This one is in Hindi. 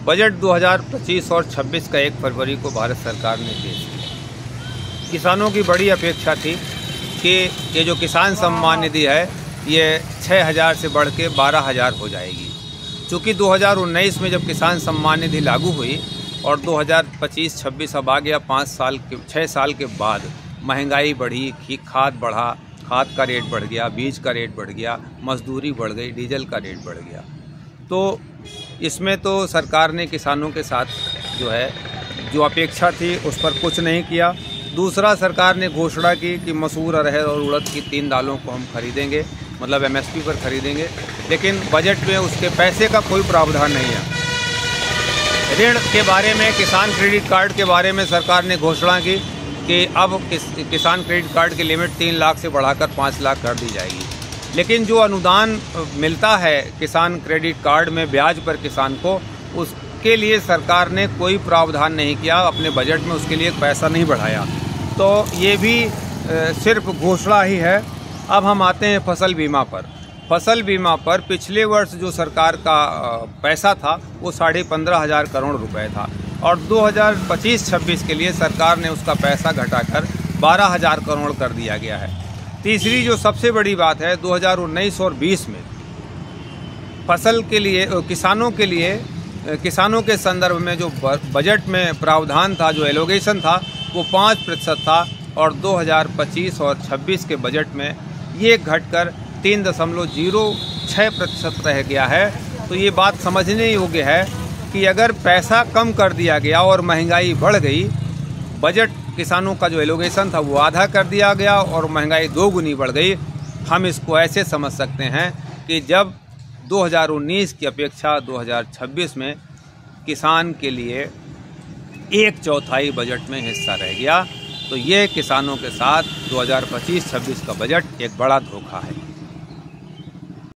बजट 2025 और 26 का 1 फरवरी को भारत सरकार ने पेश किया। किसानों की बड़ी अपेक्षा थी कि ये जो किसान सम्मान निधि है ये 6,000 से बढ़ के 12,000 हो जाएगी। चूँकि 2019 में जब किसान सम्मान निधि लागू हुई और 2025-26 अब आ गया 6 साल के बाद महंगाई बढ़ी, खाद बढ़ा, खाद का रेट बढ़ गया, बीज का रेट बढ़ गया, मजदूरी बढ़ गई, डीजल का रेट बढ़ गया। तो इसमें तो सरकार ने किसानों के साथ जो अपेक्षा थी उस पर कुछ नहीं किया। दूसरा, सरकार ने घोषणा की कि मसूर, अरहर और उड़द की 3 दालों को हम खरीदेंगे, मतलब MSP पर खरीदेंगे, लेकिन बजट में उसके पैसे का कोई प्रावधान नहीं है। ऋण के बारे में, किसान क्रेडिट कार्ड के बारे में सरकार ने घोषणा की कि अब किसान क्रेडिट कार्ड की लिमिट 3 लाख से बढ़ाकर 5 लाख कर दी जाएगी। लेकिन जो अनुदान मिलता है किसान क्रेडिट कार्ड में ब्याज पर किसान को, उसके लिए सरकार ने कोई प्रावधान नहीं किया, अपने बजट में उसके लिए पैसा नहीं बढ़ाया। तो ये भी सिर्फ घोषणा ही है। अब हम आते हैं फसल बीमा पर। फसल बीमा पर पिछले वर्ष जो सरकार का पैसा था वो 15,500 करोड़ रुपए था और 2025-26 के लिए सरकार ने उसका पैसा घटाकर 12,000 करोड़ कर दिया गया है। तीसरी जो सबसे बड़ी बात है, 2019 और 20 में फसल के लिए, किसानों के संदर्भ में जो बजट में प्रावधान था, जो एलोकेशन था, वो 5% था और 2025 और 26 के बजट में ये घटकर 3.06% रह गया है। तो ये बात समझने योग्य है कि अगर पैसा कम कर दिया गया और महंगाई बढ़ गई, बजट किसानों का जो एलोकेशन था वो आधा कर दिया गया और महंगाई 2 गुनी बढ़ गई। हम इसको ऐसे समझ सकते हैं कि जब 2019 की अपेक्षा 2026 में किसान के लिए 1/4 बजट में हिस्सा रह गया, तो ये किसानों के साथ 2025-26 का बजट एक बड़ा धोखा है।